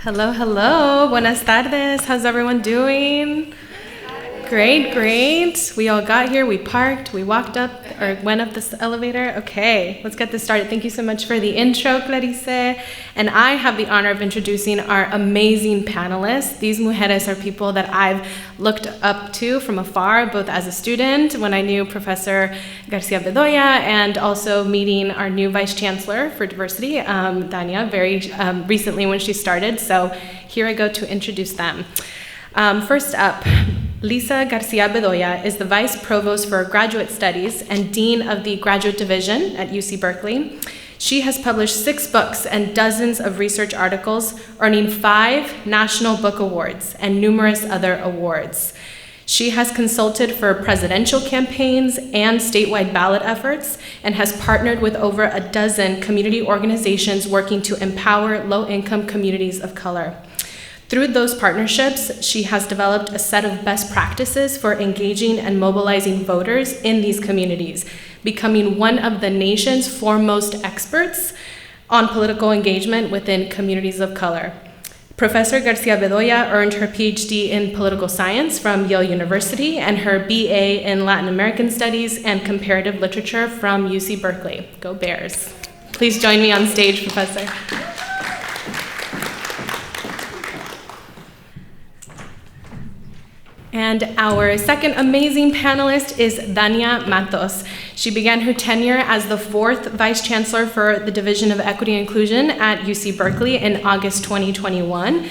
Hello, hello. Buenas tardes. How's everyone doing? Great, great. We all got here, we parked, we walked up, or went up this elevator. Okay, let's get this started. Thank you so much for the intro, Clarice. And I have the honor of introducing our amazing panelists. These mujeres are people that I've looked up to from afar, both as a student, when I knew Professor Garcia Bedoya, and also meeting our new Vice Chancellor for Diversity, Dania, very recently when she started. So here I go to introduce them. First up, Lisa Garcia Bedoya is the Vice Provost for Graduate Studies and Dean of the Graduate Division at UC Berkeley. She has published 6 books and dozens of research articles, earning 5 National Book Awards and numerous other awards. She has consulted for presidential campaigns and statewide ballot efforts and has partnered with over a dozen community organizations working to empower low-income communities of color. Through those partnerships, she has developed a set of best practices for engaging and mobilizing voters in these communities, becoming one of the nation's foremost experts on political engagement within communities of color. Professor Garcia Bedoya earned her PhD in political science from Yale University and her BA in Latin American Studies and Comparative Literature from UC Berkeley. Go Bears. Please join me on stage, Professor. And our second amazing panelist is Dania Matos. She began her tenure as the 4th Vice Chancellor for the Division of Equity and Inclusion at UC Berkeley in August 2021.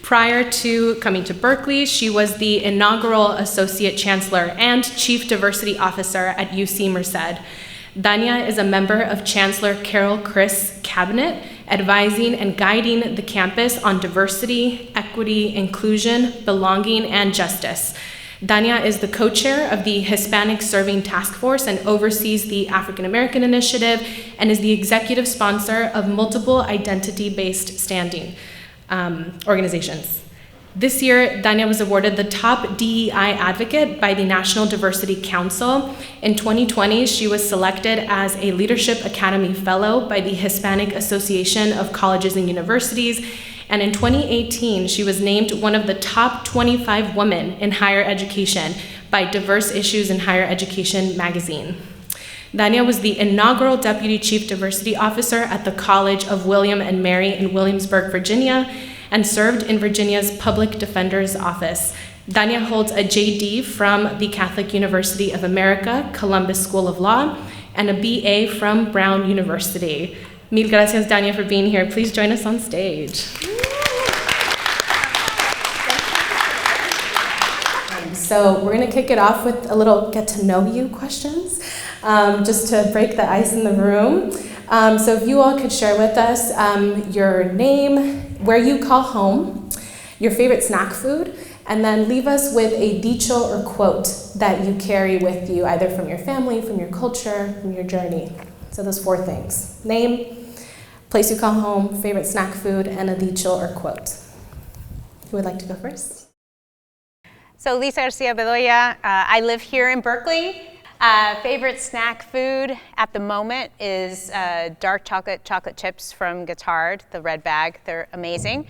Prior to coming to Berkeley, she was the inaugural Associate Chancellor and Chief Diversity Officer at UC Merced. Dania is a member of Chancellor Carol Christ's cabinet, advising and guiding the campus on diversity, equity, inclusion, belonging, and justice. Dania is the co-chair of the Hispanic Serving Task Force and oversees the African American Initiative and is the executive sponsor of multiple identity-based standing organizations. This year, Dania was awarded the top DEI advocate by the National Diversity Council. In 2020, she was selected as a Leadership Academy Fellow by the Hispanic Association of Colleges and Universities. And in 2018, she was named one of the top 25 women in higher education by Diverse Issues in Higher Education magazine. Dania was the inaugural Deputy Chief Diversity Officer at the College of William and Mary in Williamsburg, Virginia, and served in Virginia's Public Defender's Office. Dania holds a JD from the Catholic University of America, Columbus School of Law, and a BA from Brown University. Mil gracias, Dania, for being here. Please join us on stage. So we're gonna kick it off with a little get to know you questions, just to break the ice in the room. So if you all could share with us your name, where you call home, your favorite snack food, and then leave us with a dicho or quote that you carry with you, either from your family, from your culture, from your journey. So those 4 things: name, place you call home, favorite snack food, and a dicho or quote. Who would like to go first? So Lisa Garcia Bedoya, I live here in Berkeley. Favorite snack food at the moment is dark chocolate chips from Guittard, the red bag. They're amazing.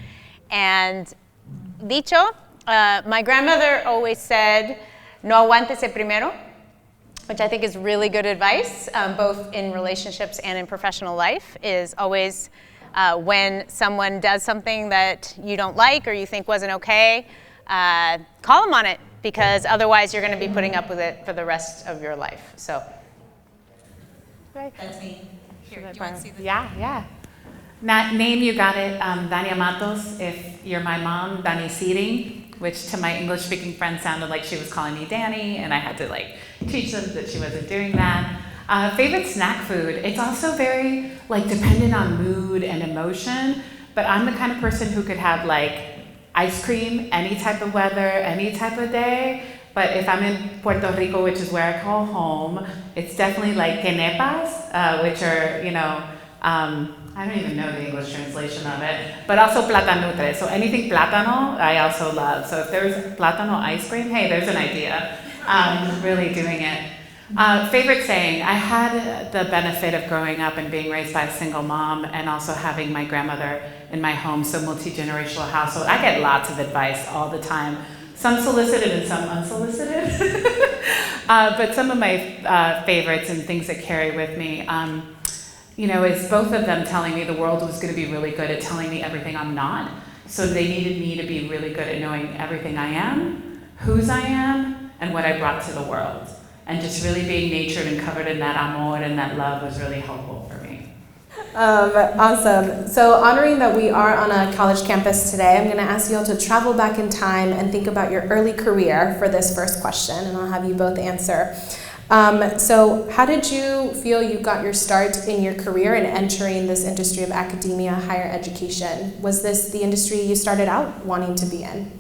And dicho, my grandmother always said, no aguántese primero, which I think is really good advice, both in relationships and in professional life, is always when someone does something that you don't like or you think wasn't okay, call them on it, because otherwise you're going to be putting up with it for the rest of your life. So. That's me. Here, do you want to see the? Yeah. Name, you got it. Dania Matos. If you're my mom, Dani Seating, which to my English-speaking friend sounded like she was calling me Danny, and I had to teach them that she wasn't doing that. Favorite snack food. It's also very dependent on mood and emotion, but I'm the kind of person who could have ice cream any type of weather, any type of day. But if I'm in Puerto Rico, which is where I call home, it's definitely quenepas, which are, I don't even know the English translation of it, but also platanutre. So anything plátano, I also love. So if there's plátano ice cream, hey, there's an idea. Really doing it. Favorite saying, I had the benefit of growing up and being raised by a single mom and also having my grandmother in my home, so multi-generational household. I get lots of advice all the time, some solicited and some unsolicited. But some of my favorites and things that carry with me, is both of them telling me the world was going to be really good at telling me everything I'm not. So they needed me to be really good at knowing everything I am, whose I am, and what I brought to the world. And just really being natured and covered in that amor and that love was really helpful for me. Awesome. So honoring that we are on a college campus today, I'm going to ask you all to travel back in time and think about your early career for this first question, and I'll have you both answer. So how did you feel you got your start in your career in entering this industry of academia, higher education? Was this the industry you started out wanting to be in?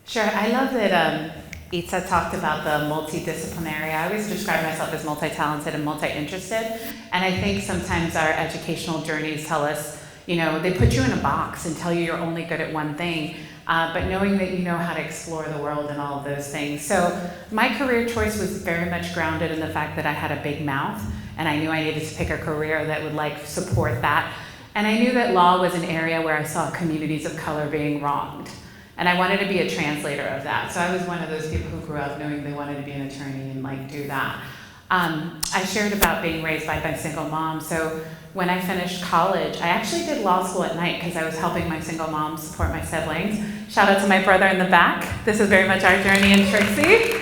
Sure. I love that Itza talked about the multidisciplinary. I always describe myself as multi-talented and multi-interested. And I think sometimes our educational journeys tell us, they put you in a box and tell you you're only good at one thing. But knowing that you know how to explore the world and all of those things. So my career choice was very much grounded in the fact that I had a big mouth, and I knew I needed to pick a career that would support that. And I knew that law was an area where I saw communities of color being wronged. And I wanted to be a translator of that. So I was one of those people who grew up knowing they wanted to be an attorney and do that. I shared about being raised by a single mom. So when I finished college, I actually did law school at night because I was helping my single mom support my siblings. Shout out to my brother in the back. This is very much our journey in Trixie.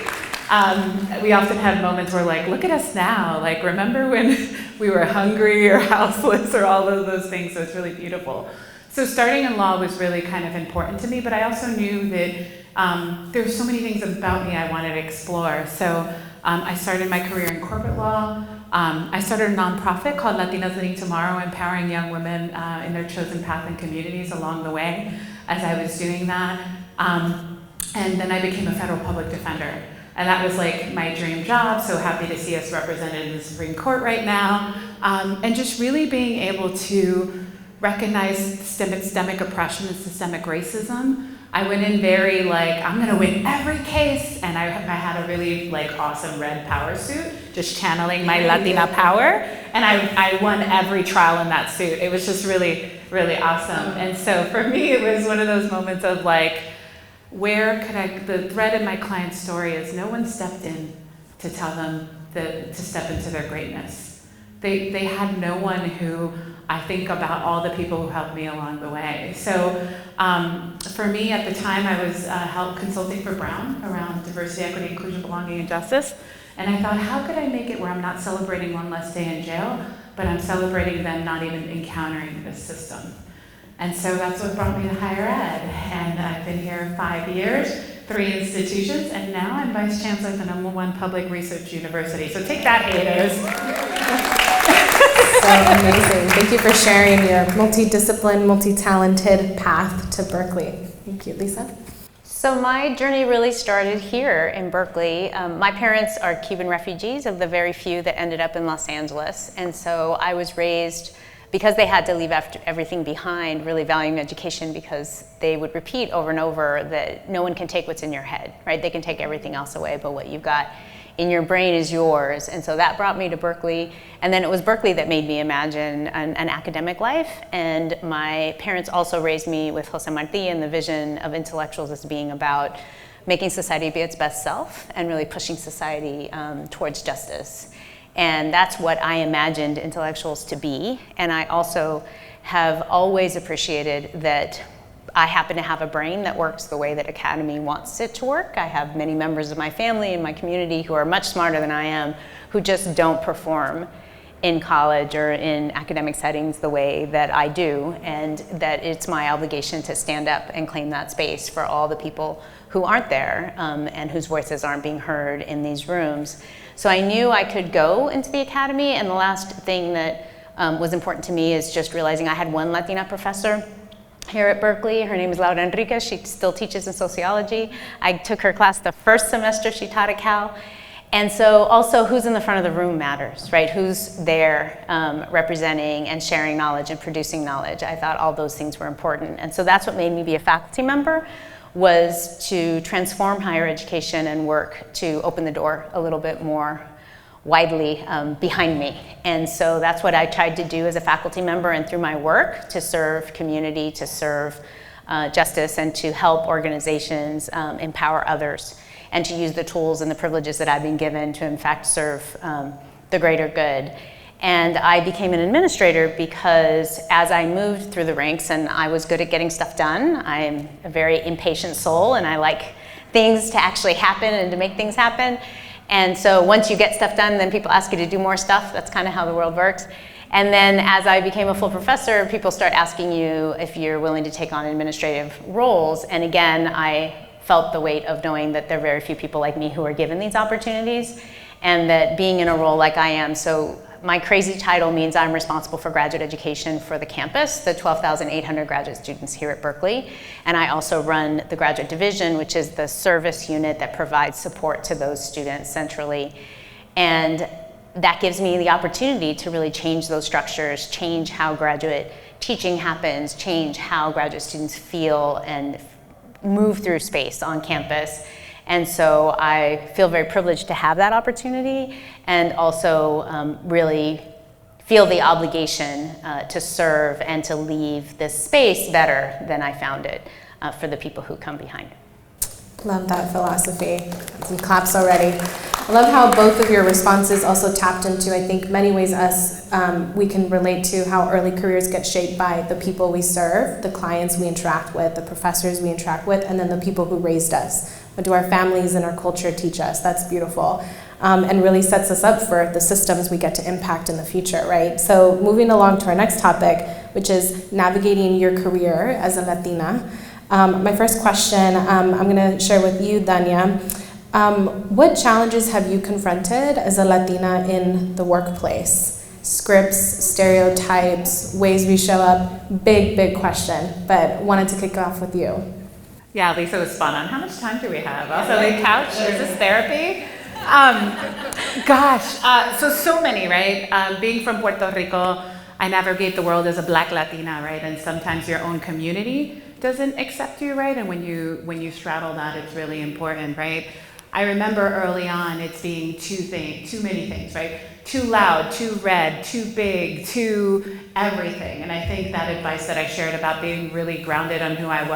We often have moments where look at us now. Remember when we were hungry or houseless or all of those things? So it's really beautiful. So starting in law was really kind of important to me, but I also knew that there were so many things about me I wanted to explore. So I started my career in corporate law. I started a nonprofit called Latinas Leading Tomorrow, empowering young women in their chosen path and communities along the way as I was doing that. And then I became a federal public defender. And that was my dream job, so happy to see us represented in the Supreme Court right now. And just really being able to recognize systemic oppression and systemic racism. I went in very I'm gonna win every case, and I had a really awesome red power suit, just channeling my Latina power, and I won every trial in that suit. It was just really, really awesome. And so for me, it was one of those moments of where could the thread in my client's story is no one stepped in to tell them to step into their greatness. They had no one who, I think about all the people who helped me along the way. So for me at the time, I was help consulting for Brown around diversity, equity, inclusion, belonging, and justice. And I thought, how could I make it where I'm not celebrating one less day in jail, but I'm celebrating them not even encountering this system? And so that's what brought me to higher ed. And I've been here 5 years, 3 institutions, and now I'm vice chancellor at the #1 public research university. So take that, haters. So amazing. Thank you for sharing your multidiscipline, multi-talented path to Berkeley. Thank you. Lisa? So my journey really started here in Berkeley. My parents are Cuban refugees, of the very few that ended up in Los Angeles. And so I was raised, because they had to leave everything behind, really valuing education, because they would repeat over and over that no one can take what's in your head, right? They can take everything else away, but what you've got in your brain is yours. And so that brought me to Berkeley. And then it was Berkeley that made me imagine an academic life. And my parents also raised me with Jose Marti and the vision of intellectuals as being about making society be its best self and really pushing society towards justice. And that's what I imagined intellectuals to be. And I also have always appreciated that I happen to have a brain that works the way that Academy wants it to work. I have many members of my family and my community who are much smarter than I am, who just don't perform in college or in academic settings the way that I do, and that it's my obligation to stand up and claim that space for all the people who aren't there and whose voices aren't being heard in these rooms. So I knew I could go into the Academy, and the last thing that was important to me is just realizing I had one Latina professor here at Berkeley. Her name is Laura Enriquez. She still teaches in sociology. I took her class the first semester she taught at Cal. And so also who's in the front of the room matters, right? Who's there representing and sharing knowledge and producing knowledge. I thought all those things were important. And so that's what made me be a faculty member, was to transform higher education and work to open the door a little bit more widely behind me. And so that's what I tried to do as a faculty member and through my work, to serve community, to serve justice, and to help organizations empower others, and to use the tools and the privileges that I've been given to in fact serve the greater good. And I became an administrator because as I moved through the ranks, and I was good at getting stuff done, I'm a very impatient soul and I like things to actually happen and to make things happen. And so once you get stuff done, then people ask you to do more stuff. That's kind of how the world works. And then as I became a full professor, people start asking you if you're willing to take on administrative roles. And again, I felt the weight of knowing that there are very few people like me who are given these opportunities, and that being in a role like I am, so my crazy title means I'm responsible for graduate education for the campus, the 12,800 graduate students here at Berkeley. And I also run the graduate division, which is the service unit that provides support to those students centrally. And that gives me the opportunity to really change those structures, change how graduate teaching happens, change how graduate students feel and move through space on campus. And so I feel very privileged to have that opportunity, and also really feel the obligation to serve and to leave this space better than I found it for the people who come behind. Love that philosophy. Some claps already. I love how both of your responses also tapped into, I think, many ways we can relate to how early careers get shaped by the people we serve, the clients we interact with, the professors we interact with, and then the people who raised us. What do our families and our culture teach us? That's beautiful. And really sets us up for the systems we get to impact in the future, right? So moving along to our next topic, which is navigating your career as a Latina. My first question I'm going to share with you, Dania. What challenges have you confronted as a Latina in the workplace? Scripts, stereotypes, ways we show up, big question, but wanted to kick off with you. Yeah, Lisa was spot on. How much time do we have? Also, the couch, is this therapy? So many, right? Being from Puerto Rico, I navigate the world as a Black Latina, right? And sometimes your own community doesn't accept you, right? And when you straddle that, it's really important, right? I remember early on it's being too many things, right? Too loud, too red, too big, too everything. And I think that advice that I shared about being really grounded on who I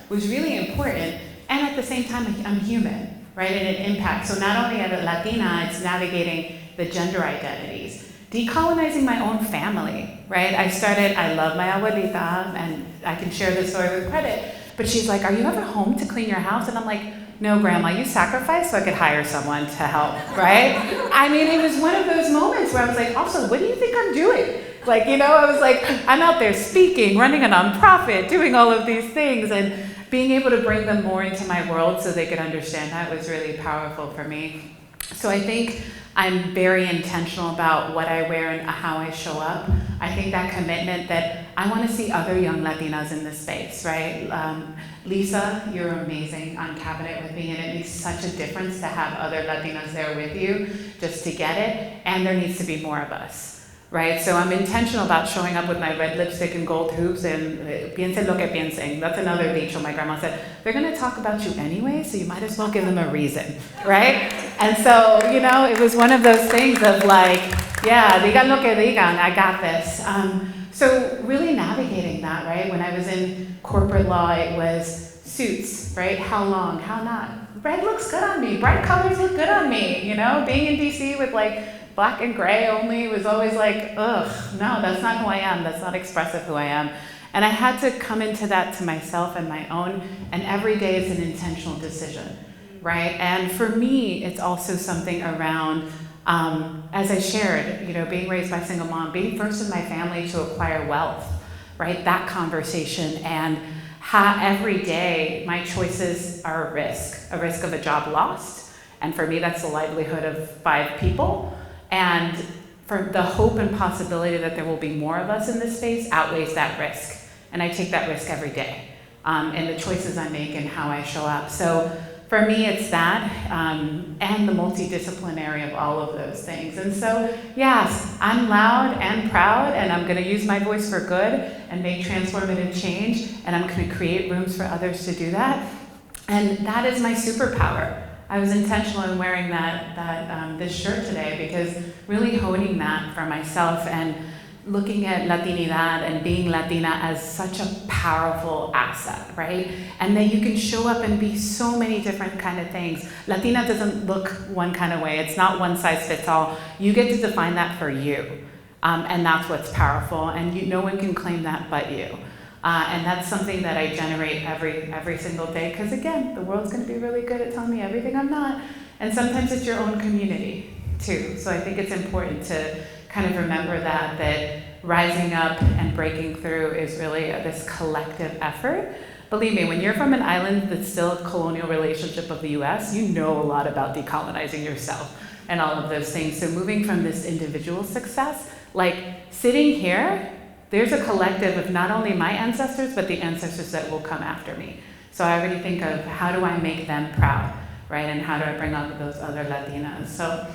was really important. And at the same time, I'm human, right? And it impacts. So not only as a Latina, it's navigating the gender identities, decolonizing my own family, right? I love my abuelita, and I can share this story with credit, but she's like, are you ever home to clean your house? And I'm like, no, Grandma, you sacrificed so I could hire someone to help, right? I mean, it was one of those moments where I was like, also, what do you think I'm doing? Like, I was like, I'm out there speaking, running a nonprofit, doing all of these things, and being able to bring them more into my world so they could understand that was really powerful for me. So I think I'm very intentional about what I wear and how I show up. I think that commitment that I want to see other young Latinas in this space, right? Lisa, you're amazing on cabinet with me, and it makes such a difference to have other Latinas there with you just to get it, and there needs to be more of us, right? So I'm intentional about showing up with my red lipstick and gold hoops and piensen lo que piensen. That's another dicho my grandma said. They're going to talk about you anyway, so you might as well give them a reason, right? And so, it was one of those things of like, yeah, digan lo que digan, I got this. So really navigating that, right? When I was in corporate law, it was suits, right? How long, how not? Red looks good on me, bright colors look good on me, Being in DC with like black and gray only was always like, ugh, no, that's not who I am, that's not expressive who I am. And I had to come into that to myself and my own, and every day is an intentional decision, right? And for me, it's also something around, as I shared, being raised by a single mom, being first in my family to acquire wealth, right? That conversation, and how every day my choices are a risk of a job lost. And for me, that's the livelihood of 5 people. And for the hope and possibility that there will be more of us in this space outweighs that risk. And I take that risk every day in the choices I make and how I show up. So for me, it's that, and the multidisciplinary of all of those things. And so, yes, I'm loud and proud, and I'm going to use my voice for good and make transformative change, and I'm going to create rooms for others to do that. And that is my superpower. I was intentional in wearing this shirt today because really honing that for myself and looking at Latinidad and being Latina as such a powerful asset, right? And that you can show up and be so many different kind of things. Latina doesn't look one kind of way. It's not one size fits all. You get to define that for you. And that's what's powerful. And no one can claim that but you. And that's something that I generate every single day. Because again, the world's going to be really good at telling me everything I'm not. And sometimes it's your own community too. So I think it's important to kind of remember that rising up and breaking through is really this collective effort. Believe me, when you're from an island that's still a colonial relationship of the US, you know a lot about decolonizing yourself and all of those things. So moving from this individual success, like sitting here, there's a collective of not only my ancestors, but the ancestors that will come after me. So I already think of how do I make them proud, right? And how do I bring out those other Latinas? So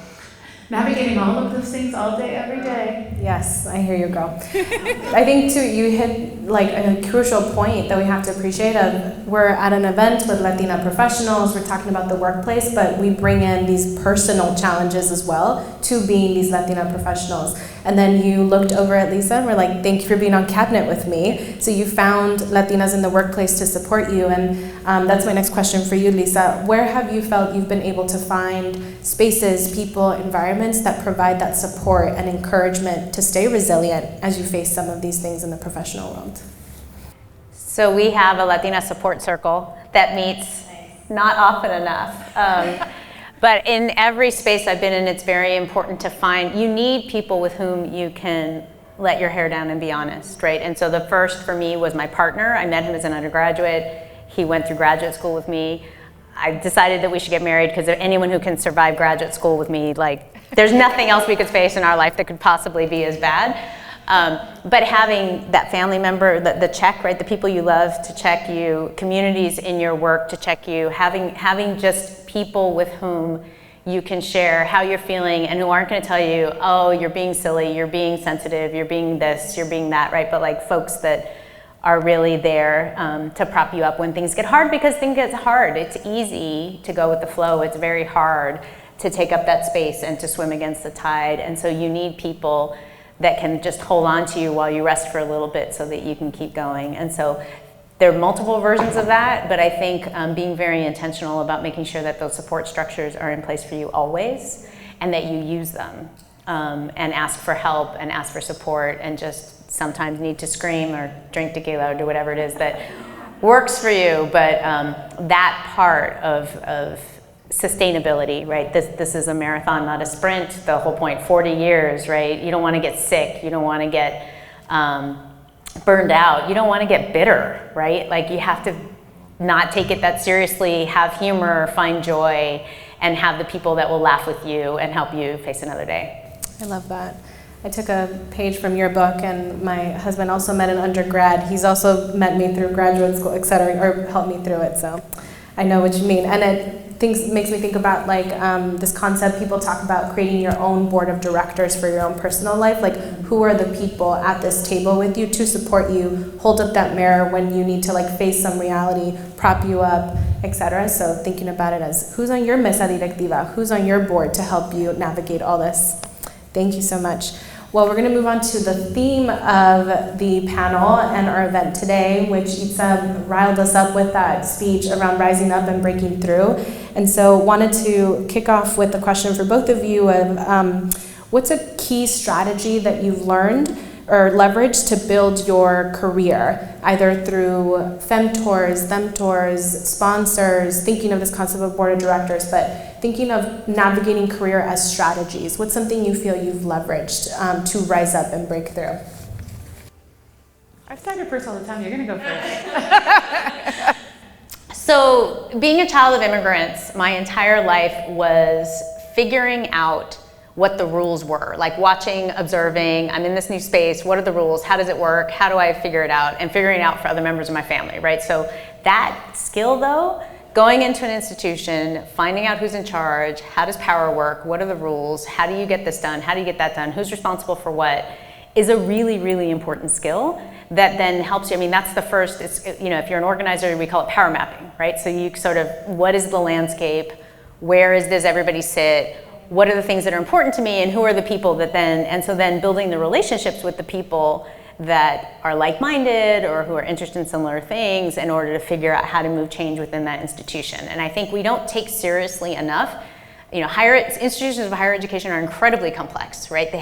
navigating all of those things all day, every day. Yes, I hear you, girl. I think too, you hit like a crucial point that we have to appreciate of we're at an event with Latina professionals, we're talking about the workplace, but we bring in these personal challenges as well to being these Latina professionals. And then you looked over at Lisa and were like, thank you for being on cabinet with me. So you found Latinas in the workplace to support you. And that's my next question for you, Lisa. Where have you felt you've been able to find spaces, people, environments that provide that support and encouragement to stay resilient as you face some of these things in the professional world? So we have a Latina support circle that meets not often enough. But in every space I've been in, it's very important to find, you need people with whom you can let your hair down and be honest, right? And so the first for me was my partner. I met him as an undergraduate. He went through graduate school with me. I decided that we should get married because anyone who can survive graduate school with me, like, there's nothing else we could face in our life that could possibly be as bad. But having that family member, the check, right? The people you love to check you, communities in your work to check you, having just people with whom you can share how you're feeling and who aren't going to tell you, oh, you're being silly, you're being sensitive, you're being this, you're being that, right? But like folks that are really there to prop you up when things get hard, because things get hard. It's easy to go with the flow. It's very hard to take up that space and to swim against the tide. And so you need people that can just hold on to you while you rest for a little bit so that you can keep going. And so there are multiple versions of that, but I think being very intentional about making sure that those support structures are in place for you always and that you use them and ask for help and ask for support and just sometimes need to scream or drink tequila or do whatever it is that works for you. But that part of sustainability, right? This is a marathon, not a sprint. The whole point, 40 years, right? You don't want to get sick. You don't want to get burned out. You don't want to get bitter, right? Like you have to not take it that seriously, have humor, find joy, and have the people that will laugh with you and help you face another day. I love that. I took a page from your book, and my husband also met an undergrad. He's also met me through graduate school, et cetera, or helped me through it, so I know what you mean. And it makes me think about like this concept people talk about creating your own board of directors for your own personal life. Like who are the people at this table with you to support you, hold up that mirror when you need to like face some reality, prop you up, etc. So thinking about it as who's on your mesa directiva, who's on your board to help you navigate all this. Thank you so much. Well, we're going to move on to the theme of the panel and our event today, which Itza riled us up with that speech around rising up and breaking through. And so wanted to kick off with a question for both of you of what's a key strategy that you've learned or leveraged to build your career, either through femtors, themtors, sponsors, thinking of this concept of board of directors, but thinking of navigating career as strategies. What's something you feel you've leveraged to rise up and break through? I've started first all the time. You're going to go first. So being a child of immigrants, my entire life was figuring out what the rules were, like watching, observing, I'm in this new space, what are the rules, how does it work, how do I figure it out, and figuring it out for other members of my family, right? So that skill though, going into an institution, finding out who's in charge, how does power work, what are the rules, how do you get this done, how do you get that done, who's responsible for what, is a really, really important skill that then helps you. I mean, that's the first, it's, you know, if you're an organizer, we call it power mapping, right? So you sort of, what is the landscape? Where does everybody sit? What are the things that are important to me, and who are the people that then, and so then building the relationships with the people that are like-minded or who are interested in similar things in order to figure out how to move change within that institution. And I think we don't take seriously enough, you know, institutions of higher education are incredibly complex, right?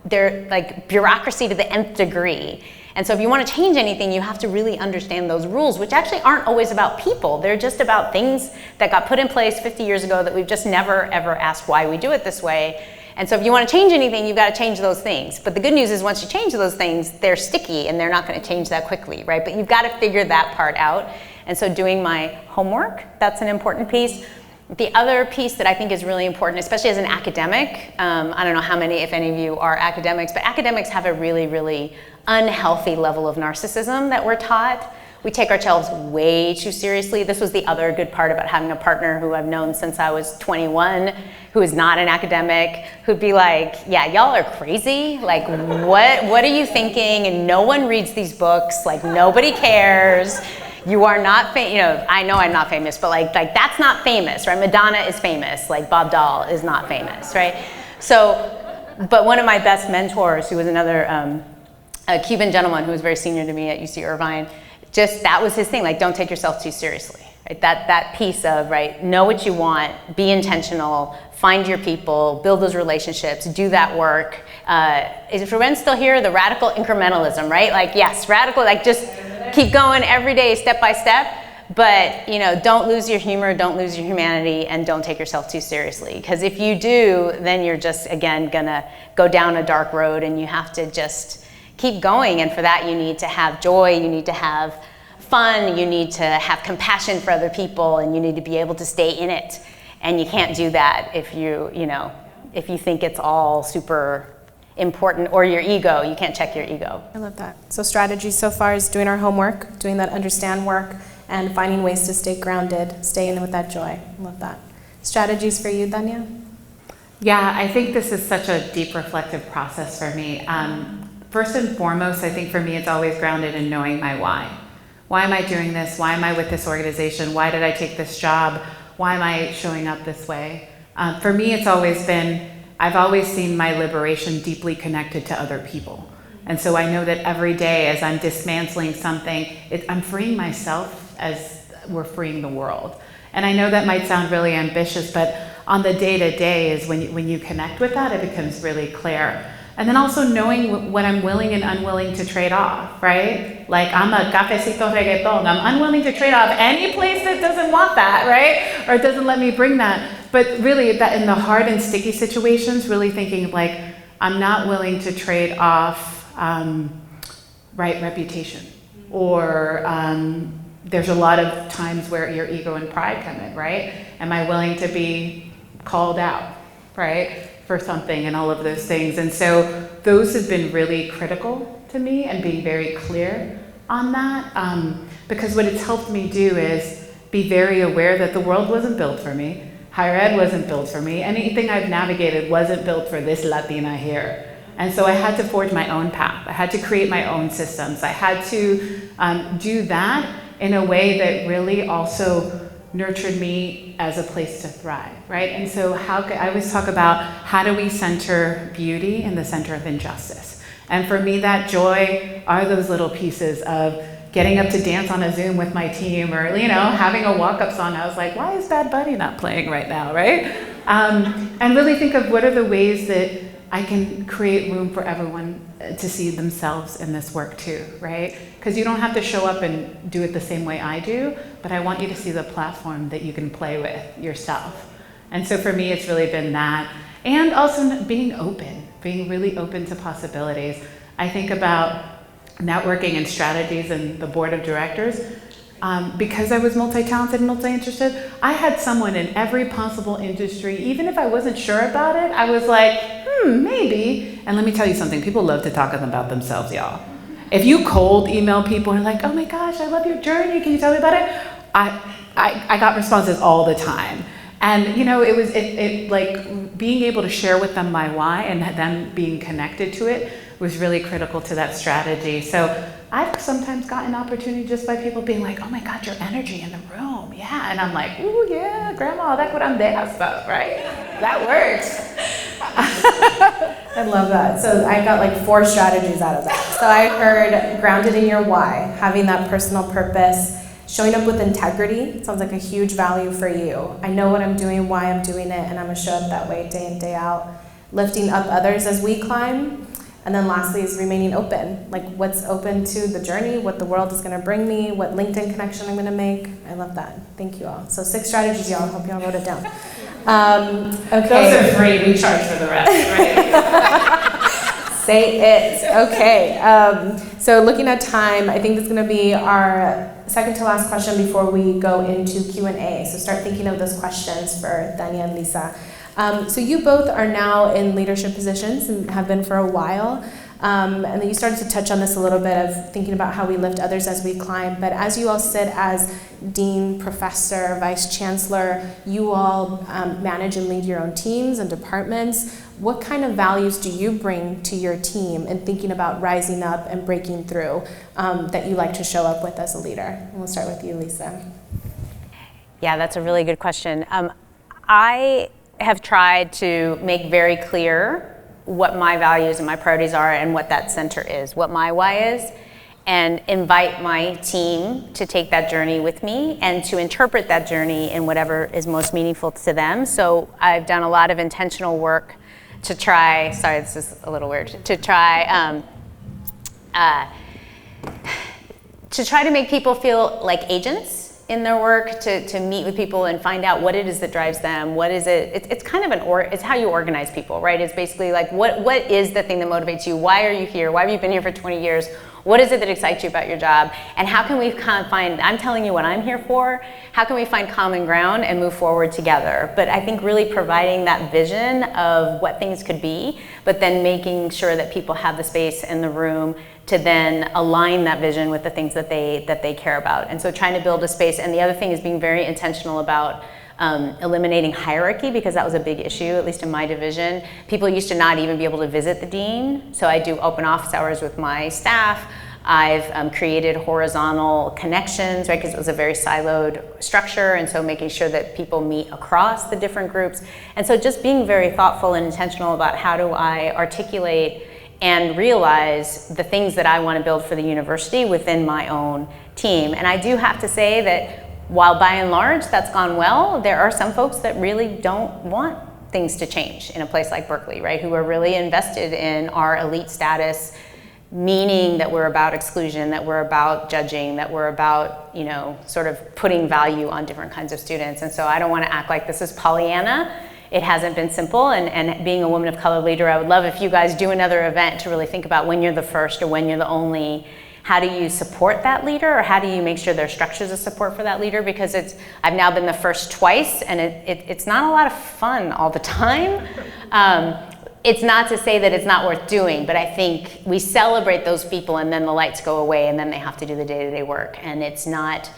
They're like bureaucracy to the nth degree. And so if you want to change anything, you have to really understand those rules, which actually aren't always about people. They're just about things that got put in place 50 years ago that we've just never, ever asked why we do it this way. And so if you want to change anything, you've got to change those things. But the good news is once you change those things, they're sticky and they're not going to change that quickly, right? But you've got to figure that part out. And so doing my homework, that's an important piece. The other piece that I think is really important, especially as an academic, I don't know how many, if any of you are academics, but academics have a really, really unhealthy level of narcissism that we're taught. We take ourselves way too seriously. This was the other good part about having a partner who I've known since I was 21, who is not an academic, who'd be like, yeah, y'all are crazy. Like, what are you thinking? And no one reads these books. Like, nobody cares. You are not you know, I know I'm not famous, but like that's not famous, right? Madonna is famous, like Bob Dahl is not famous, right? So, but one of my best mentors, who was another a Cuban gentleman who was very senior to me at UC Irvine, just that was his thing, like don't take yourself too seriously, right? That piece of, right, know what you want, be intentional, find your people, build those relationships, do that work. Is Ruben still here? The radical incrementalism, right? Like, yes, radical, like just keep going every day, step by step, but you know, don't lose your humor, don't lose your humanity, and don't take yourself too seriously. Because if you do, then you're just, again, gonna go down a dark road, and you have to just keep going. And for that, you need to have joy, you need to have fun, you need to have compassion for other people, and you need to be able to stay in it. And you can't do that if if you think it's all super important, or your ego, you can't check your ego. I love that. So strategy so far is doing our homework, doing that understand work, and finding ways to stay grounded, stay in with that joy. I love that. Strategies for you, Dania? Yeah, I think this is such a deep reflective process for me. First and foremost, I think for me it's always grounded in knowing my why. Why am I doing this? Why am I with this organization? Why did I take this job? Why am I showing up this way? For me, it's always been, I've always seen my liberation deeply connected to other people. And so I know that every day as I'm dismantling something, I'm freeing myself as we're freeing the world. And I know that might sound really ambitious, but on the day-to-day is when you connect with that, it becomes really clear. And then also knowing what I'm willing and unwilling to trade off, right? Like I'm a cafecito reggaeton. I'm unwilling to trade off any place that doesn't want that, right? Or doesn't let me bring that. But really that in the hard and sticky situations, really thinking like, I'm not willing to trade off right reputation. Or there's a lot of times where your ego and pride come in, right? Am I willing to be called out, right? For something and all of those things. And so those have been really critical to me, and being very clear on that, because what it's helped me do is be very aware that the world wasn't built for me. Higher ed wasn't built for me. Anything I've navigated wasn't built for this Latina here. And so I had to forge my own path. I had to create my own systems. I had to do that in a way that really also nurtured me as a place to thrive, right? And so I always talk about how do we center beauty in the center of injustice? And for me, that joy are those little pieces of getting up to dance on a Zoom with my team, or having a walk-up song. I was like, why is Bad Bunny not playing right now, right? And really think of what are the ways that I can create room for everyone to see themselves in this work too, right? Because you don't have to show up and do it the same way I do, but I want you to see the platform that you can play with yourself. And so for me, it's really been that. And also being open, being really open to possibilities. I think about networking and strategies and the board of directors. Because I was multi-talented and multi-interested, I had someone in every possible industry. Even if I wasn't sure about it, I was like, maybe. And let me tell you something, people love to talk about themselves, y'all. If you cold email people and like, oh my gosh, I love your journey, can you tell me about it? I got responses all the time. And it was like being able to share with them my why and them being connected to it was really critical to that strategy. So I've sometimes gotten opportunity just by people being like, oh my God, your energy in the room. Yeah. And I'm like, ooh, yeah, grandma, that's what I'm there stuff, right? That works. I love that. So I got like 4 strategies out of that. So I heard grounded in your why, having that personal purpose, showing up with integrity. Sounds like a huge value for you. I know what I'm doing, why I'm doing it, and I'm gonna show up that way day in, day out. Lifting up others as we climb. And then lastly is remaining open. Like what's open to the journey, what the world is gonna bring me, what LinkedIn connection I'm gonna make. I love that. Thank you all. So 6 strategies, y'all. Hope y'all wrote it down. Okay. Those are free, we charge for the rest, right? Say it. Okay. So looking at time, I think this is going to be our second to last question before we go into Q&A. So start thinking of those questions for Dania and Lisa. So you both are now in leadership positions and have been for a while. And then you started to touch on this a little bit of thinking about how we lift others as we climb. But as you all sit as dean, professor, vice chancellor, you all manage and lead your own teams and departments. What kind of values do you bring to your team in thinking about rising up and breaking through that you like to show up with as a leader? And we'll start with you, Lisa. Yeah, that's a really good question. I have tried to make very clear what my values and my priorities are and what that center is, what my why is, and invite my team to take that journey with me and to interpret that journey in whatever is most meaningful to them. So I've done a lot of intentional work to try, sorry, this is a little weird, to try to make people feel like agents in their work, to meet with people and find out what it is that drives them. What is it? It's kind of it's how you organize people, right? It's basically like what is the thing that motivates you? Why are you here? Why have you been here for 20 years? What is it that excites you about your job? And how can we kind of find, I'm telling you what I'm here for, how can we find common ground and move forward together? But I think really providing that vision of what things could be, but then making sure that people have the space and the room to then align that vision with the things that they care about. And so trying to build a space, and the other thing is being very intentional about eliminating hierarchy, because that was a big issue, at least in my division. People used to not even be able to visit the dean, so I do open office hours with my staff. I've created horizontal connections, right, because it was a very siloed structure, and so making sure that people meet across the different groups. And so just being very thoughtful and intentional about how do I articulate and realize the things that I want to build for the university within my own team. And I do have to say that while by and large that's gone well, there are some folks that really don't want things to change in a place like Berkeley, right? Who are really invested in our elite status, meaning that we're about exclusion, that we're about judging, that we're about, you know, sort of putting value on different kinds of students. And so I don't want to act like this is Pollyanna. It hasn't been simple, and being a woman of color leader, I would love if you guys do another event to really think about when you're the first or when you're the only. How do you support that leader, or how do you make sure there are structures of support for that leader? Because I've now been the first twice, and it's not a lot of fun all the time. It's not to say that it's not worth doing, but I think we celebrate those people and then the lights go away and then they have to do the day-to-day work, and it's not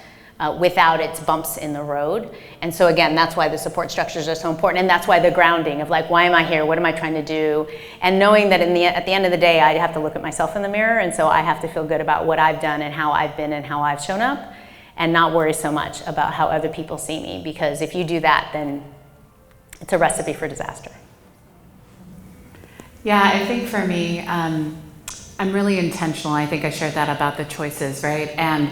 without its bumps in the road. And so again, that's why the support structures are so important, and that's why the grounding of like, why am I here? What am I trying to do? And knowing that at the end of the day, I have to look at myself in the mirror, and so I have to feel good about what I've done and how I've been and how I've shown up, and not worry so much about how other people see me, because if you do that, then it's a recipe for disaster. Yeah, I think for me, I'm really intentional. I think I shared that about the choices, right? And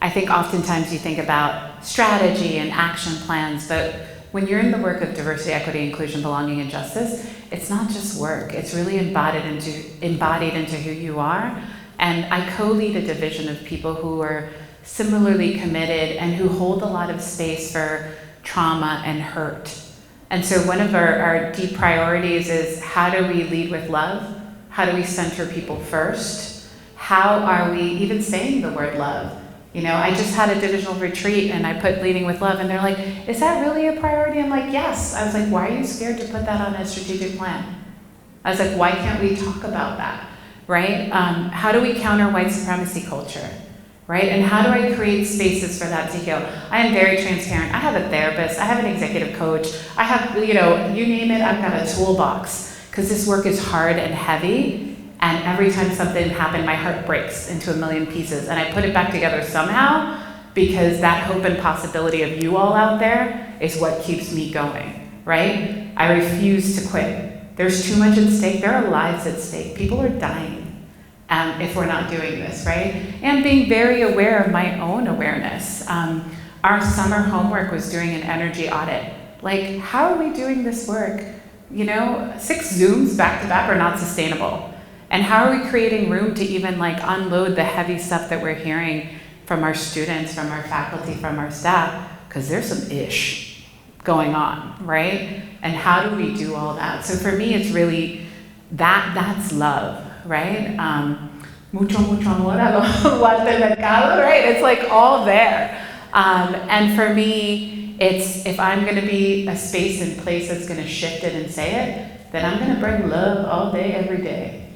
I think oftentimes you think about strategy and action plans, but when you're in the work of diversity, equity, inclusion, belonging, and justice, it's not just work. It's really embodied into who you are. And I co-lead a division of people who are similarly committed and who hold a lot of space for trauma and hurt. And so one of our deep priorities is, how do we lead with love? How do we center people first? How are we even saying the word love? You know, I just had a divisional retreat and I put leading with love, and they're like, is that really a priority? I'm like, yes. I was like, why are you scared to put that on a strategic plan? I was like, why can't we talk about that, right? How do we counter white supremacy culture, right? And how do I create spaces for that to heal? I am very transparent. I have a therapist, I have an executive coach, I have, you know, you name it, I've got a toolbox, because this work is hard and heavy. And every time something happened, my heart breaks into a million pieces. And I put it back together somehow, because that hope and possibility of you all out there is what keeps me going, right? I refuse to quit. There's too much at stake. There are lives at stake. People are dying if we're not doing this, right? And being very aware of my own awareness. Our summer homework was doing an energy audit. Like, how are we doing this work? 6 Zooms back to back are not sustainable. And how are we creating room to even like unload the heavy stuff that we're hearing from our students, from our faculty, from our staff? Because there's some ish going on, right? And how do we do all that? So for me, it's really that's love, right? Mucho amor a lo Walter Mercado, right? It's like all there. And for me, it's if I'm going to be a space and place that's going to shift it and say it, then I'm going to bring love all day, every day,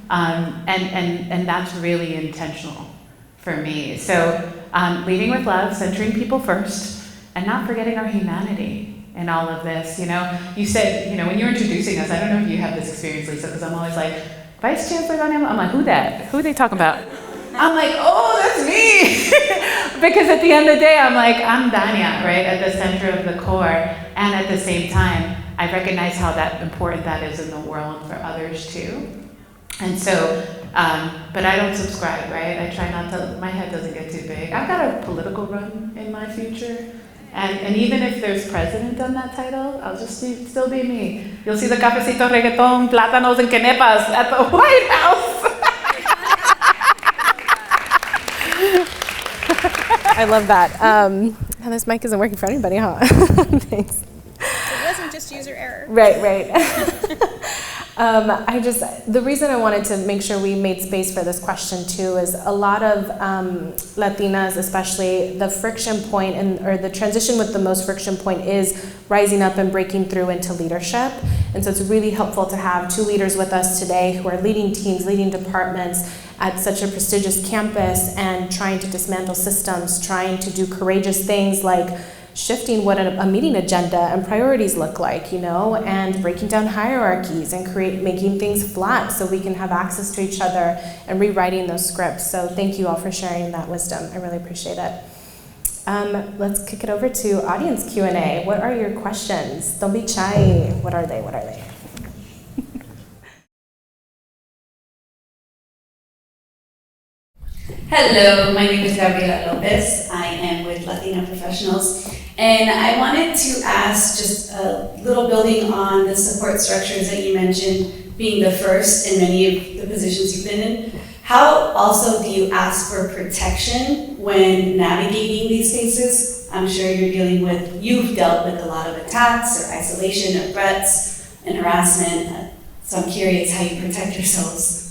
and that's really intentional for me. So leading with love, centering people first, and not forgetting our humanity in all of this. You said, when you were introducing us, I don't know if you have this experience, Lisa, because I'm always like, Vice Chancellor Daniel, I'm like, who that? Who are they talking about? I'm like, oh, that's me. Because at the end of the day, I'm like, I'm Dania, right, at the center of the core. And at the same time, I recognize how important that is in the world for others too. And so, but I don't subscribe, right? I try not to, my head doesn't get too big. I've got a political run in my future. And even if there's president on that title, I'll just still be me. You'll see the cafecito, reggaeton, plátanos, and quenepas at the White House. I love that. Now this mic isn't working for anybody, huh? Thanks. It wasn't just user error. Right. The reason I wanted to make sure we made space for this question too is a lot of Latinas, especially the friction point or the transition with the most friction point is rising up and breaking through into leadership. And so it's really helpful to have 2 leaders with us today who are leading teams, leading departments at such a prestigious campus and trying to dismantle systems, trying to do courageous things like shifting what a meeting agenda and priorities look like, and breaking down hierarchies and making things flat so we can have access to each other and rewriting those scripts. So thank you all for sharing that wisdom. I really appreciate it. Let's kick it over to audience Q&A. What are your questions? Don't be shy. What are they? Hello, my name is Gabriela Lopez. I am with Latina Professionals, and I wanted to ask, just a little building on the support structures that you mentioned being the first in many of the positions you've been in. How also do you ask for protection when navigating these spaces? I'm sure you've dealt with a lot of attacks or isolation or threats and harassment, so I'm curious how you protect yourselves.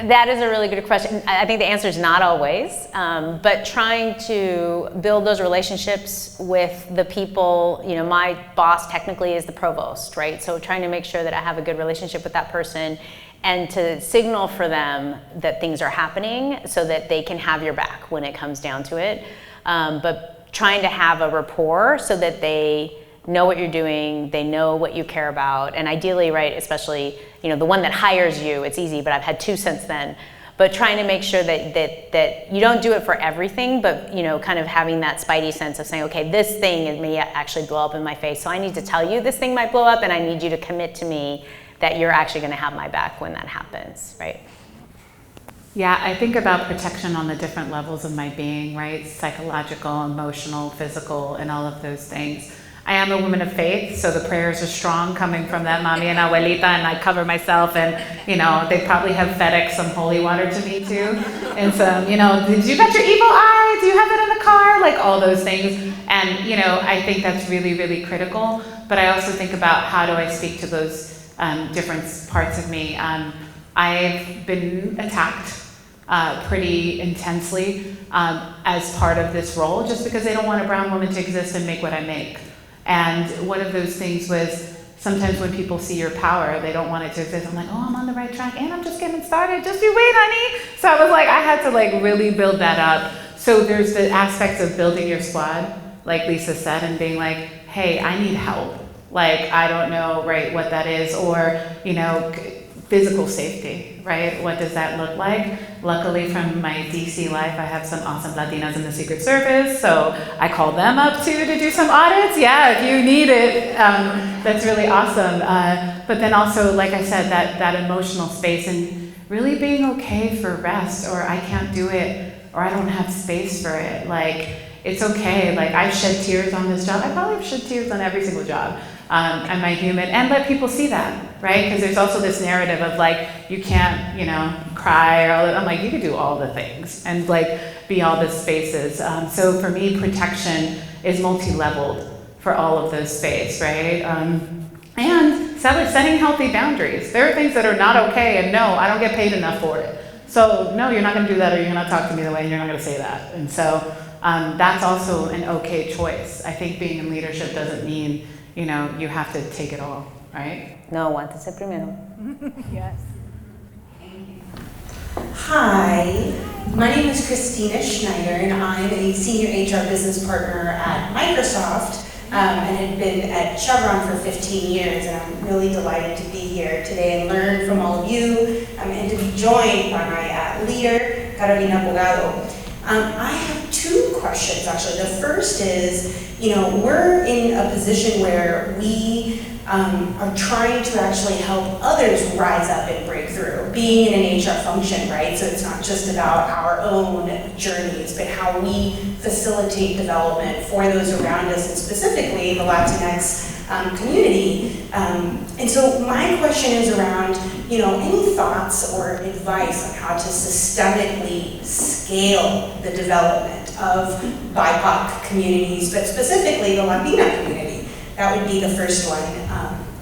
That is a really good question. I think the answer is not always, but trying to build those relationships with the people, my boss technically is the provost, right? So trying to make sure that I have a good relationship with that person and to signal for them that things are happening so that they can have your back when it comes down to it. But trying to have a rapport so that they know what you're doing, they know what you care about, and ideally, right, especially, the one that hires you, it's easy, but I've had 2 since then. But trying to make sure that you don't do it for everything, but kind of having that spidey sense of saying, okay, this thing may actually blow up in my face, so I need to tell you this thing might blow up, and I need you to commit to me that you're actually going to have my back when that happens, right? Yeah, I think about protection on the different levels of my being, right? Psychological, emotional, physical, and all of those things. I am a woman of faith, so the prayers are strong coming from that mommy and abuelita, and I cover myself, and they probably have FedEx some holy water to me too, and some, did you got your evil eye? Do you have it in the car? Like all those things, and I think that's really, really critical. But I also think about how do I speak to those different parts of me. I've been attacked pretty intensely as part of this role, just because they don't want a brown woman to exist and make what I make. And one of those things was sometimes when people see your power, they don't want it to exist. I'm like, oh, I'm on the right track and I'm just getting started. Just you wait, honey. So I was like, I had to really build that up. So there's the aspects of building your squad, like Lisa said, and being like, hey, I need help. Like, I don't know, right, what that is, or, you know, physical safety, right? What does that look like? Luckily, from my DC life, I have some awesome Latinas in the Secret Service, so I call them up too to do some audits. Yeah, if you need it, that's really awesome. But then also, like I said, that emotional space and really being okay for rest, or I can't do it, or I don't have space for it. Like, it's okay. Like, I've shed tears on this job. I probably have shed tears on every single job. Am I human? And let people see that, right? Because there's also this narrative of like, you can't, you know, cry or all that. I'm like, you can do all the things and like be all the spaces. So for me, protection is multi-leveled for all of those space, right? And setting healthy boundaries. There are things that are not okay, and no, I don't get paid enough for it. So no, you're not gonna do that, or you're gonna talk to me the way, and you're not gonna say that. And so that's also an okay choice. I think being in leadership doesn't mean, you know, you have to take it all, right? No, aguántese primero. Yes. Hi, my name is Christina Schneider, and I'm a senior HR business partner at Microsoft, and had been at Chevron for 15 years, and I'm really delighted to be here today and learn from all of you, and to be joined by my leader, Carolina Bogado. I have two questions, actually. The first is, you know, we're in a position where we are trying to actually help others rise up and break through, being in an HR function, right? So it's not just about our own journeys, but how we facilitate development for those around us, and specifically the Latinx community. And so my question is around, you know, any thoughts or advice on how to systemically scale the development of BIPOC communities, but specifically the Latina community? That would be the first one.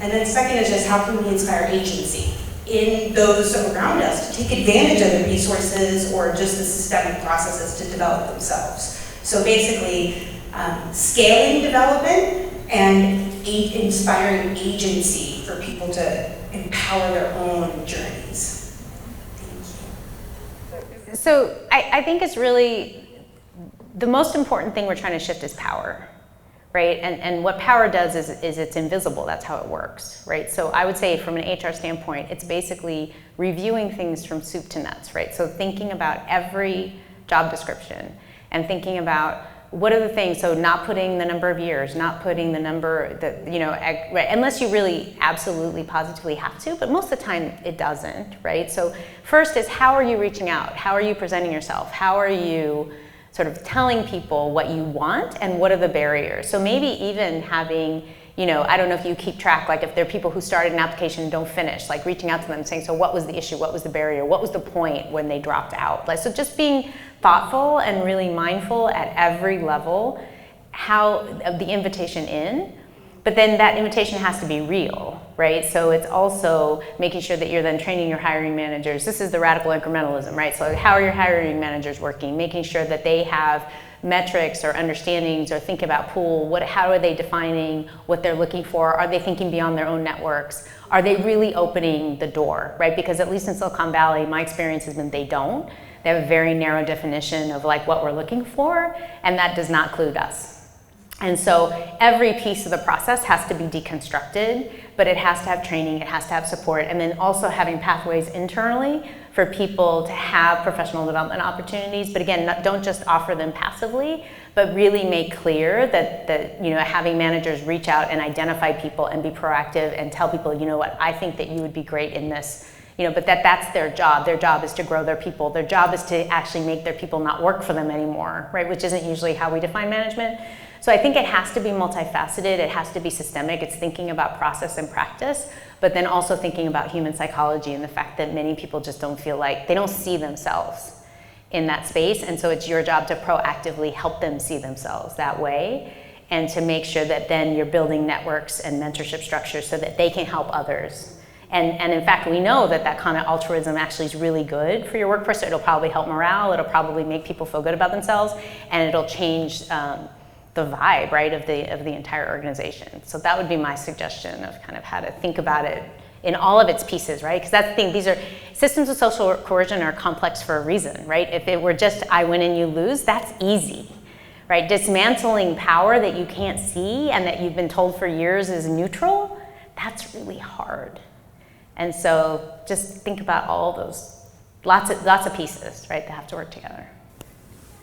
And then second is just how can we inspire agency in those around us to take advantage of the resources or just the systemic processes to develop themselves. So basically, scaling development and inspiring agency for people to empower their own journeys. Thank you. So I think it's really, the most important thing we're trying to shift is power, right? And what power does is it's invisible, that's how it works, right? So I would say from an HR standpoint, it's basically reviewing things from soup to nuts, right? So thinking about every job description and thinking about what are the things, so not putting the number of years, not putting the number that, you know, right, unless you really absolutely positively have to, but most of the time it doesn't, right? So first is how are you reaching out? How are you presenting yourself? How are you sort of telling people what you want and what are the barriers? So maybe even having, you know, I don't know if you keep track, like if there are people who started an application and don't finish, like reaching out to them saying, so what was the issue? What was the barrier? What was the point when they dropped out? Like, so just being thoughtful and really mindful at every level of the invitation in, but then that invitation has to be real, right? So it's also making sure that you're then training your hiring managers. This is the radical incrementalism, right? So how are your hiring managers working? Making sure that they have metrics or understandings or think about pool, how are they defining what they're looking for? Are they thinking beyond their own networks? Are they really opening the door, right? Because at least in Silicon Valley, my experience has been they don't. They have a very narrow definition of like what we're looking for, and that does not include us. And so every piece of the process has to be deconstructed, but it has to have training, it has to have support, and then also having pathways internally for people to have professional development opportunities. But again, don't just offer them passively, but really make clear that you know, having managers reach out and identify people and be proactive and tell people, you know what, I think that you would be great in this. You know, but that's their job. Their job is to grow their people. Their job is to actually make their people not work for them anymore, right? Which isn't usually how we define management. So I think it has to be multifaceted. It has to be systemic. It's thinking about process and practice, but then also thinking about human psychology and the fact that many people just don't feel like, they don't see themselves in that space. And so it's your job to proactively help them see themselves that way, and to make sure that then you're building networks and mentorship structures so that they can help others. And in fact, we know that kind of altruism actually is really good for your workforce. It'll probably help morale, it'll probably make people feel good about themselves, and it'll change the vibe, right, of the entire organization. So that would be my suggestion of kind of how to think about it in all of its pieces, right? Because that's the thing, these are systems of social coercion are complex for a reason, right? If it were just I win and you lose, that's easy, right? Dismantling power that you can't see and that you've been told for years is neutral, that's really hard. And so just think about all those, lots of pieces, right, that have to work together.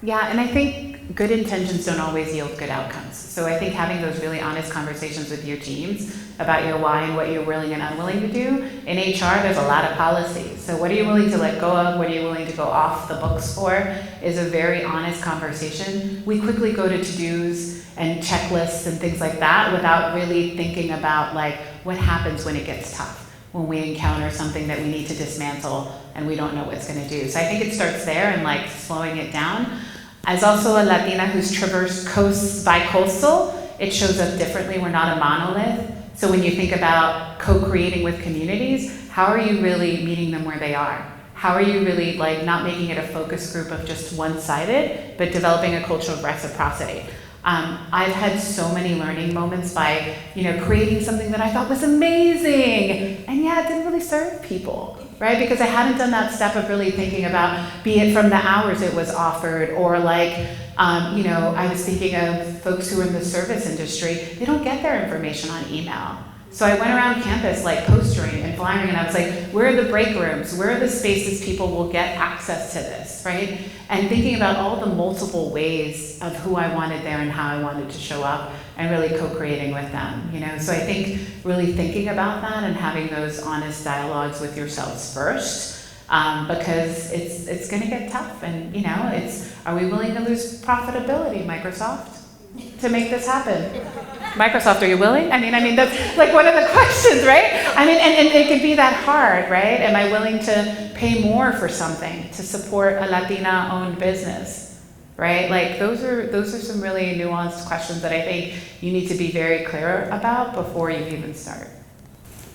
Yeah, and I think good intentions don't always yield good outcomes. So I think having those really honest conversations with your teams about your why and what you're willing and unwilling to do. In HR, there's a lot of policies. So what are you willing to let go of? What are you willing to go off the books for? Is a very honest conversation. We quickly go to to-dos and checklists and things like that without really thinking about like what happens when it gets tough, when we encounter something that we need to dismantle and we don't know what it's going to do. So I think it starts there and like slowing it down. As also a Latina who's traversed coasts bi-coastal, it shows up differently. We're not a monolith. So when you think about co-creating with communities, how are you really meeting them where they are? How are you really like not making it a focus group of just one-sided, but developing a culture of reciprocity? I've had so many learning moments by, creating something that I thought was amazing, and yeah, it didn't really serve people, right? Because I hadn't done that step of really thinking about, be it from the hours it was offered, or like, I was thinking of folks who are in the service industry, they don't get their information on email. So I went around campus like postering and flyering, and I was like, where are the break rooms? Where are the spaces people will get access to this, right? And thinking about all the multiple ways of who I wanted there and how I wanted to show up, and really co-creating with them, So I think really thinking about that and having those honest dialogues with yourselves first, because it's going to get tough, and are we willing to lose profitability, Microsoft, to make this happen? Microsoft, are you willing? I mean, that's like one of the questions, right? And it can be that hard, right? Am I willing to pay more for something to support a Latina-owned business, right? Like those are some really nuanced questions that I think you need to be very clear about before you even start.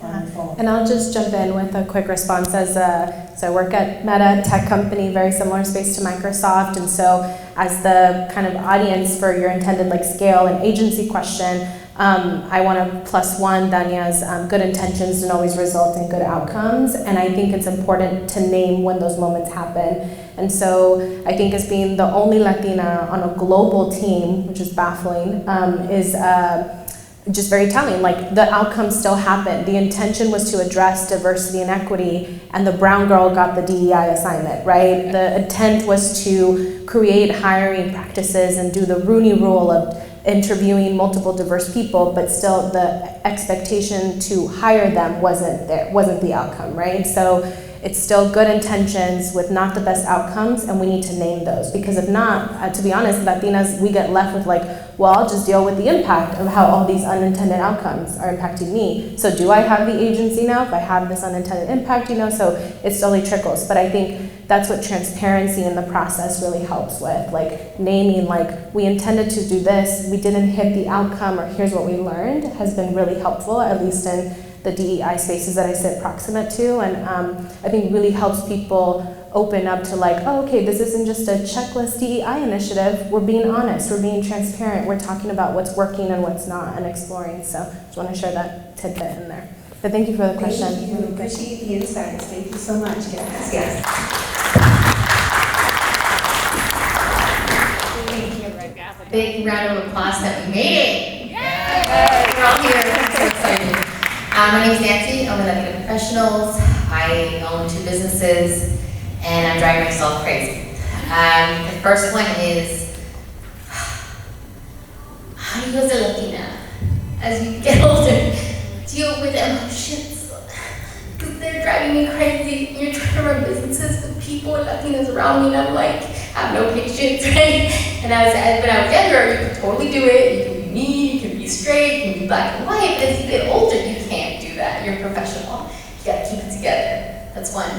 Wonderful. And I'll just jump in with a quick response. So I work at Meta, tech company, very similar space to Microsoft. And so as the kind of audience for your intended like scale and agency question, I want to +1 Dania's good intentions don't always result in good outcomes. And I think it's important to name when those moments happen. And so I think as being the only Latina on a global team, which is baffling, is just very telling. Like the outcomes still happen. The intention was to address diversity and equity, and the brown girl got the DEI assignment, right? The intent was to create hiring practices and do the Rooney Rule of interviewing multiple diverse people, but still the expectation to hire them wasn't the outcome, right? So it's still good intentions with not the best outcomes, and we need to name those, because if not, to be honest, Latinas, we get left with like, well, I'll just deal with the impact of how all these unintended outcomes are impacting me. So do I have the agency now if I have this unintended impact, so it slowly trickles. But I think that's what transparency in the process really helps with, like naming, like we intended to do this, we didn't hit the outcome, or here's what we learned, has been really helpful, at least in the DEI spaces that I sit proximate to. And I think really helps people open up to like, oh, okay, this isn't just a checklist DEI initiative. We're being honest, we're being transparent, we're talking about what's working and what's not, and exploring. So just want to share that tidbit in there. But thank you for the question. Thank you. We appreciate the insights. Thank you so much. Yes. Big round of applause that we made it. Yay! We're all here. I'm so excited. My name is Nancy. I'm with Latina Professionals. I own 2 businesses, and I'm driving myself crazy. The first one is, how do you as a Latina, as you get older, deal with emotions? Because they're driving me crazy. You're trying to run businesses with people, Latinas around me, and I'm like, I have no patience, right? And when I was younger, you could totally do it. You can be mean, you can be straight, you can be black and white. But as you get older, you can't do that. You're a professional. You gotta keep it together. That's one.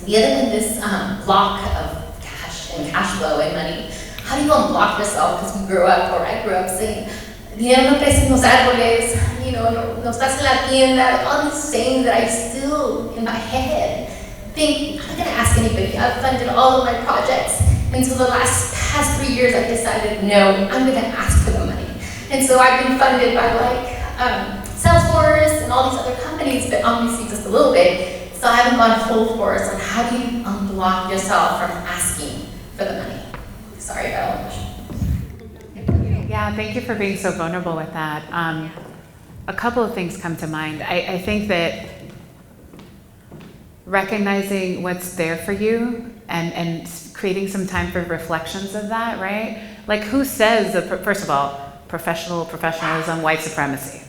The other one, this block of cash and cash flow and money. How do you unblock yourself? Because we grew up, or I grew up saying, dinero no crece en los árboles, no estás en la tienda, all these sayings that I still, in my head, think, I'm not gonna ask anybody. I've funded all of my projects. Until the past 3 years, I decided, no, I'm gonna ask for the money. And so I've been funded by like Salesforce and all these other companies, but obviously just a little bit. So I haven't gone full force on how do you unblock yourself from asking for the money. Sorry about all the questions. Yeah, thank you for being so vulnerable with that. A couple of things come to mind. I think that recognizing what's there for you and creating some time for reflections of that, right? Like who says, first of all, professionalism, white supremacy.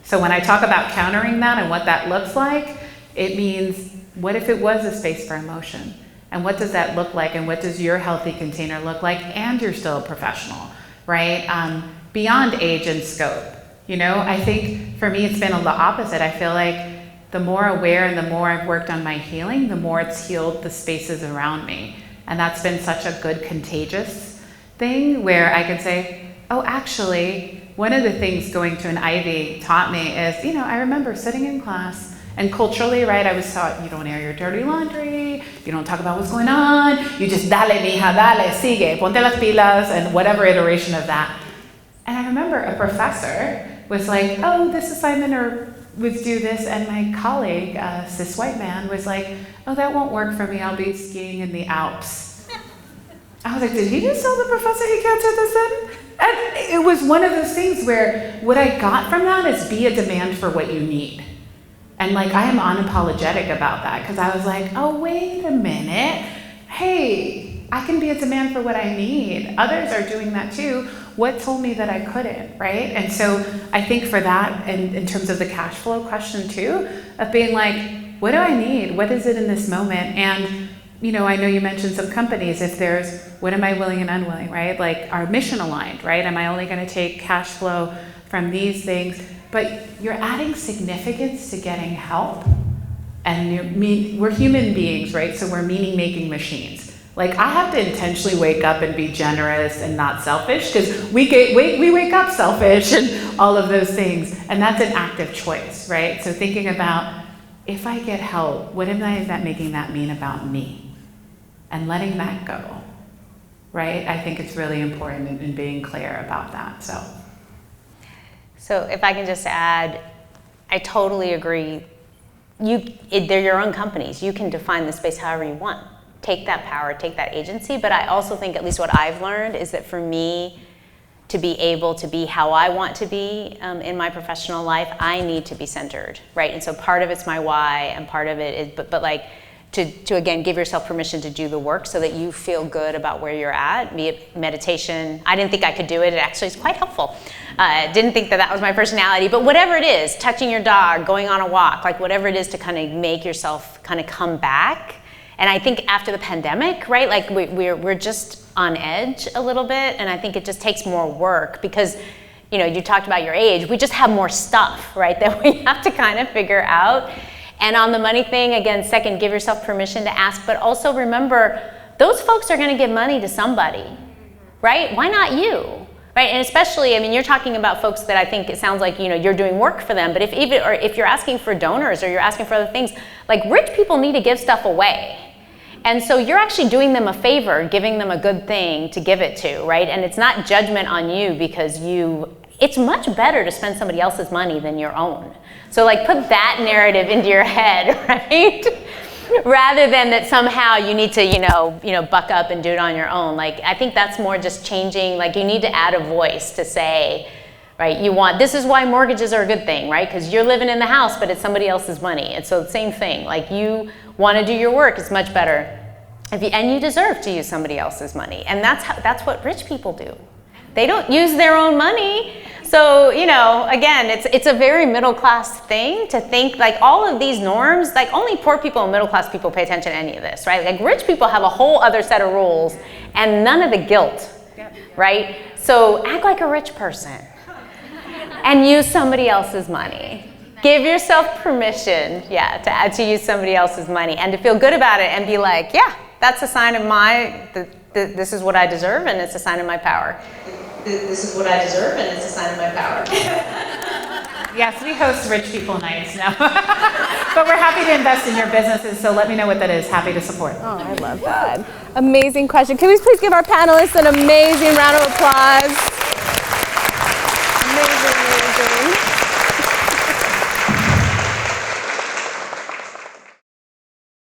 So when I talk about countering that and what that looks like, it means, what if it was a space for emotion? And what does that look like? And what does your healthy container look like? And you're still a professional, right? Beyond age and scope. You know, I think for me, it's been the opposite. I feel like the more aware and the more I've worked on my healing, the more it's healed the spaces around me. And that's been such a good contagious thing where I can say, oh, actually, one of the things going to an Ivy taught me is, you know, I remember sitting in class and culturally, right, I was taught you don't air your dirty laundry, you don't talk about what's going on, you just dale, mija, dale, sigue, ponte las pilas, and whatever iteration of that. And I remember a professor was like, oh, this assignment or was do this, and my colleague, a cis white man, was like, oh, that won't work for me, I'll be skiing in the Alps. I was like, did he just tell the professor he can't do this in? And it was one of those things where what I got from that is be a demand for what you need. And like, I am unapologetic about that, because I was like, oh, wait a minute. Hey, I can be a demand for what I need. Others are doing that too. What told me that I couldn't, right? And so I think for that, and in terms of the cash flow question too, of being like, what do I need? What is it in this moment? And, you know, I know you mentioned some companies, if there's, what am I willing and unwilling, right? Like, are mission aligned, right? Am I only gonna take cash flow from these things? But you're adding significance to getting help. And we're human beings, right? So we're meaning-making machines. Like, I have to intentionally wake up and be generous and not selfish, because we wake up selfish and all of those things. And that's an active choice, right? So thinking about, if I get help, what am I making that mean about me? And letting that go, right? I think it's really important in being clear about that, so. So if I can just add, I totally agree. They're your own companies. You can define the space however you want. Take that power, take that agency. But I also think, at least what I've learned, is that for me to be able to be how I want to be in my professional life, I need to be centered, right? And so part of it's my why, and part of it is, but like, to again, give yourself permission to do the work so that you feel good about where you're at, be it meditation. I didn't think I could do it. It actually is quite helpful. Didn't think that was my personality, but whatever it is, touching your dog, going on a walk, like whatever it is to kind of make yourself kind of come back. And I think after the pandemic, right, like we're just on edge a little bit, and I think it just takes more work because, you know, you talked about your age, we just have more stuff, right, that we have to kind of figure out. And on the money thing, again, second, give yourself permission to ask, but also remember, those folks are gonna give money to somebody, right? Why not you, right? And especially, I mean, you're talking about folks that I think it sounds like, you know, you're doing work for them, but if you're asking for donors or you're asking for other things, like rich people need to give stuff away. And so you're actually doing them a favor, giving them a good thing to give it to, right? And it's not judgment on you because it's much better to spend somebody else's money than your own. So like put that narrative into your head, right? Rather than that somehow you need to, you know, buck up and do it on your own. Like, I think that's more just changing, like you need to add a voice to say, right, this is why mortgages are a good thing, right? Because you're living in the house, but it's somebody else's money. And so the same thing, like you want to do your work, it's much better. And you deserve to use somebody else's money. And that's what rich people do. They don't use their own money. So, you know, again, it's a very middle class thing to think like all of these norms, like only poor people and middle class people pay attention to any of this, right? Like rich people have a whole other set of rules and none of the guilt, right? So act like a rich person and use somebody else's money. Give yourself permission, to use somebody else's money and to feel good about it and be like, yeah, that's a sign of this is what I deserve and it's a sign of my power. This is what I deserve, and it's a sign of my power. Yes, we host rich people nights now. But we're happy to invest in your businesses, so let me know what that is. Happy to support. Oh, I love that. Amazing question. Can we please give our panelists an amazing round of applause?